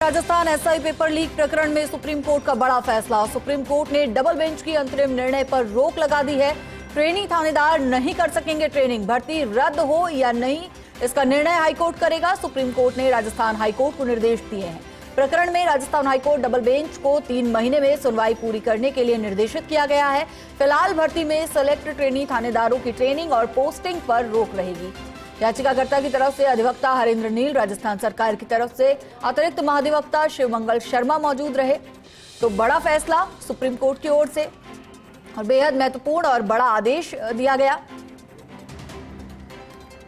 Rajasthan SI paper leak प्रकरण में supreme court का बड़ा फैसला। सुप्रीम कोर्ट ने डबल बेंच की अंतरिम निर्णय पर रोक लगा दी है। ट्रेनी थानेदार नहीं कर सकेंगे ट्रेनिंग, भर्ती रद्द हो या नहीं इसका निर्णय हाईकोर्ट करेगा। सुप्रीम कोर्ट ने राजस्थान हाईकोर्ट को निर्देश दिए हैं। प्रकरण में राजस्थान हाईकोर्ट डबल बेंच को 3 महीने में सुनवाई पूरी करने के लिए निर्देशित किया गया है। फिलहाल भर्ती में सेलेक्ट ट्रेनी थानेदारों की ट्रेनिंग और पोस्टिंग पर रोक रहेगी। याचिकाकर्ता की तरफ से अधिवक्ता हरेंद्र नील, राजस्थान सरकार की तरफ से अतिरिक्त महाधिवक्ता शिवमंगल शर्मा मौजूद रहे। तो बड़ा फैसला सुप्रीम कोर्ट की ओर से और बेहद महत्वपूर्ण और बड़ा आदेश दिया गया।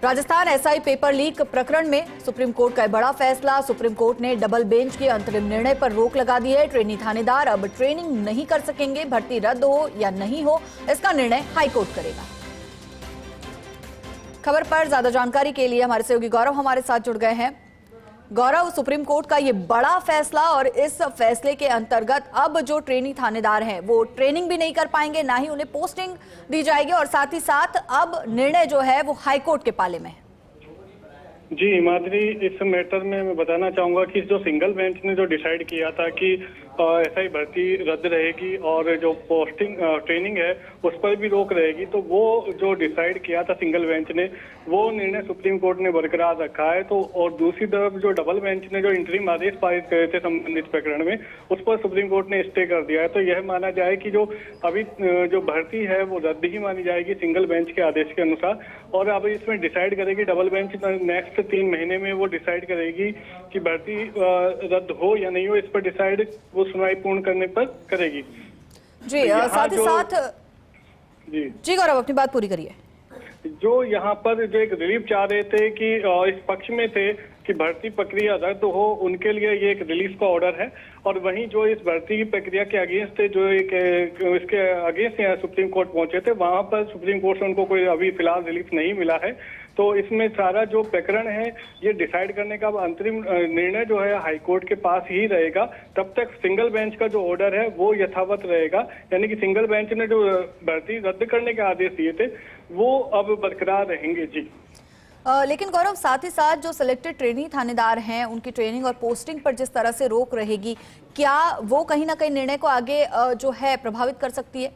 राजस्थान एसआई पेपर लीक प्रकरण में सुप्रीम कोर्ट का बड़ा फैसला। सुप्रीम कोर्ट ने डबल बेंच के अंतरिम निर्णय पर रोक लगा दी है। ट्रेनी थानेदार अब ट्रेनिंग नहीं कर सकेंगे, भर्ती रद्द हो या नहीं हो इसका निर्णय हाईकोर्ट करेगा। खबर पर ज्यादा जानकारी के लिए हमारे सहयोगी गौरव हमारे साथ जुड़ गए हैं। गौरव, सुप्रीम कोर्ट का ये बड़ा फैसला और इस फैसले के अंतर्गत अब जो ट्रेनी थानेदार हैं वो ट्रेनिंग भी नहीं कर पाएंगे, ना ही उन्हें पोस्टिंग दी जाएगी और साथ ही साथ अब निर्णय जो है वो हाईकोर्ट के पाले में है। जी माधुरी, इस मैटर में मैं बताना चाहूंगा कि जो सिंगल बेंच ने जो डिसाइड किया था कि एसआई भर्ती रद्द रहेगी और जो पोस्टिंग ट्रेनिंग है उस पर भी रोक रहेगी, तो वो जो डिसाइड किया था सिंगल बेंच ने वो निर्णय सुप्रीम कोर्ट ने बरकरार रखा है। तो और दूसरी तरफ जो डबल बेंच ने जो इंटरिम आदेश पारित करे थे संबंधित प्रकरण में, उस पर सुप्रीम कोर्ट ने स्टे कर दिया है। तो यह माना जाए कि जो अभी जो भर्ती है वो रद्द ही मानी जाएगी सिंगल बेंच के आदेश के अनुसार। और अब इसमें डिसाइड करेगी डबल बेंच नेक्स्ट 3 महीने में वो डिसाइड करेगी कि भर्ती रद्द हो या नहीं हो, इस पर डिसाइड वो सुनवाई पूर्ण करने पर करेगी। जी, साथ ही साथ जी गौरव अपनी बात पूरी करिए। जो यहाँ पर जो एक रिलीफ चाह रहे थे कि इस पक्ष में थे कि भर्ती प्रक्रिया रद्द हो, उनके लिए ये एक रिलीफ का ऑर्डर है। और वहीं जो इस भर्ती की प्रक्रिया के अगेंस्ट थे, जो एक इसके अगेंस्ट यहाँ सुप्रीम कोर्ट पहुंचे थे, वहां पर सुप्रीम कोर्ट से उनको कोई अभी फिलहाल रिलीफ नहीं मिला है। तो इसमें सारा जो प्रकरण है ये डिसाइड करने का अंतरिम निर्णय जो है हाईकोर्ट के पास ही रहेगा। तब तक सिंगल बेंच का जो ऑर्डर है वो यथावत रहेगा, यानी कि सिंगल बेंच ने जो भर्ती रद्द करने के आदेश दिए थे वो अब बरकरार रहेंगे। जी लेकिन गौरव, साथ ही साथ जो सिलेक्टेड ट्रेनी थानेदार हैं उनकी ट्रेनिंग और पोस्टिंग पर जिस तरह से रोक रहेगी, क्या वो कहीं ना कहीं निर्णय को आगे जो है प्रभावित कर सकती है?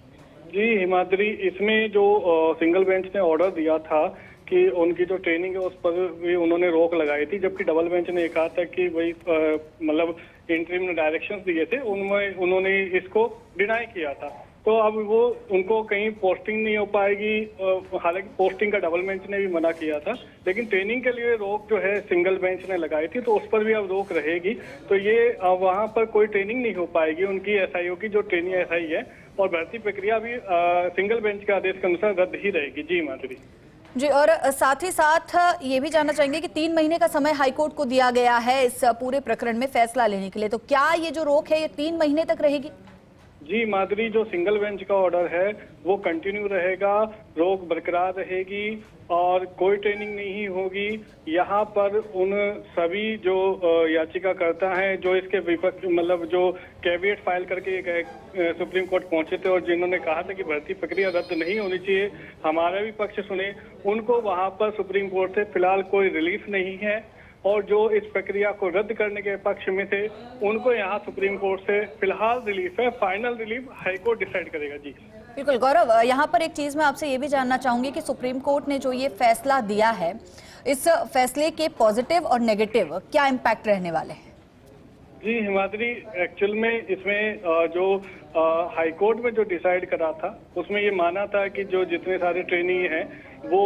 जी हिमाद्री, इसमें जो सिंगल बेंच ने ऑर्डर दिया था कि उनकी जो ट्रेनिंग है उस पर भी उन्होंने रोक लगाई थी, जबकि डबल बेंच ने कहा था कि वही मतलब इंटरिम डायरेक्शंस दिए थे उनमें उन्होंने इसको डिनाई किया था। तो अब वो उनको कहीं पोस्टिंग नहीं हो पाएगी, हालांकि पोस्टिंग का डबल बेंच ने भी मना किया था, लेकिन ट्रेनिंग के लिए रोक जो है सिंगल बेंच ने लगाई थी, तो उस पर भी अब रोक रहेगी। तो ये वहां पर कोई ट्रेनिंग नहीं हो पाएगी उनकी एसआईओ की, जो ट्रेनिंग एसआई है, और भर्ती प्रक्रिया भी सिंगल बेंच के आदेश के अनुसार रद्द ही रहेगी। जी माधुरी जी, और साथ ही साथ ये भी जानना चाहेंगे कि 3 महीने का समय हाईकोर्ट को दिया गया है इस पूरे प्रकरण में फैसला लेने के लिए, तो क्या ये जो रोक है ये 3 महीने तक रहेगी? जी माधुरी, जो सिंगल बेंच का ऑर्डर है वो कंटिन्यू रहेगा, रोक बरकरार रहेगी और कोई ट्रेनिंग नहीं होगी। यहाँ पर उन सभी जो याचिकाकर्ता हैं जो इसके विपक्ष मतलब जो कैविएट फाइल करके सुप्रीम कोर्ट पहुंचे थे और जिन्होंने कहा था कि भर्ती प्रक्रिया रद्द नहीं होनी चाहिए, हमारा भी पक्ष सुने, उनको वहाँ पर सुप्रीम कोर्ट से फिलहाल कोई रिलीफ नहीं है। और जो इस प्रक्रिया को रद्द करने के पक्ष में थे उनको यहाँ सुप्रीम कोर्ट से फिलहाल रिलीफ है, फाइनल रिलीफ हाईकोर्ट डिसाइड करेगा। जी बिल्कुल गौरव, यहाँ पर एक चीज मैं आपसे ये भी जानना चाहूंगी कि सुप्रीम कोर्ट ने जो ये फैसला दिया है, इस फैसले के पॉजिटिव और नेगेटिव क्या इम्पैक्ट रहने वाले हैं? जी हिमाद्री, एक्चुअल में इसमें जो हाईकोर्ट में जो डिसाइड करा था उसमें ये माना था कि जो जितने सारे ट्रेनी हैं वो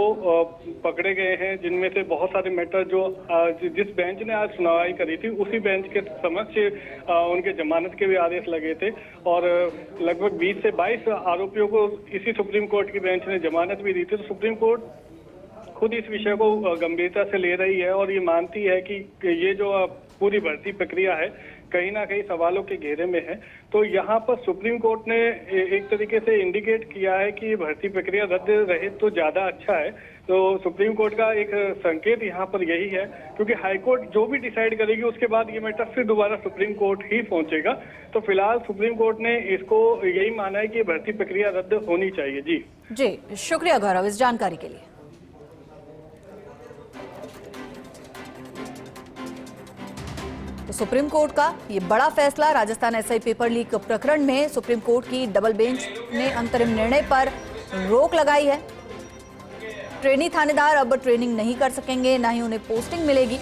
पकड़े गए हैं, जिनमें से बहुत सारे मैटर जो जिस बेंच ने आज सुनवाई करी थी उसी बेंच के समक्ष उनके जमानत के भी आदेश लगे थे और लगभग 20 से 22 आरोपियों को इसी सुप्रीम कोर्ट की बेंच ने जमानत भी दी थी। तो सुप्रीम कोर्ट खुद इस विषय को गंभीरता से ले रही है और ये मानती है कि ये जो पूरी भर्ती प्रक्रिया है कहीं ना कहीं सवालों के घेरे में है। तो यहाँ पर सुप्रीम कोर्ट ने एक तरीके से इंडिकेट किया है कि भर्ती प्रक्रिया रद्द रहे तो ज्यादा अच्छा है। तो सुप्रीम कोर्ट का एक संकेत यहाँ पर यही है, क्योंकि हाईकोर्ट जो भी डिसाइड करेगी उसके बाद ये मैटर फिर दोबारा सुप्रीम कोर्ट ही पहुंचेगा। तो फिलहाल सुप्रीम कोर्ट ने इसको यही माना है कि भर्ती प्रक्रिया रद्द होनी चाहिए। जी शुक्रिया गौरव इस जानकारी के लिए। सुप्रीम कोर्ट का ये बड़ा फैसला। राजस्थान एसआई पेपर लीक प्रकरण में सुप्रीम कोर्ट की डबल बेंच ने अंतरिम निर्णय पर रोक लगाई है। ट्रेनी थानेदार अब ट्रेनिंग नहीं कर सकेंगे, ना ही उन्हें पोस्टिंग मिलेगी।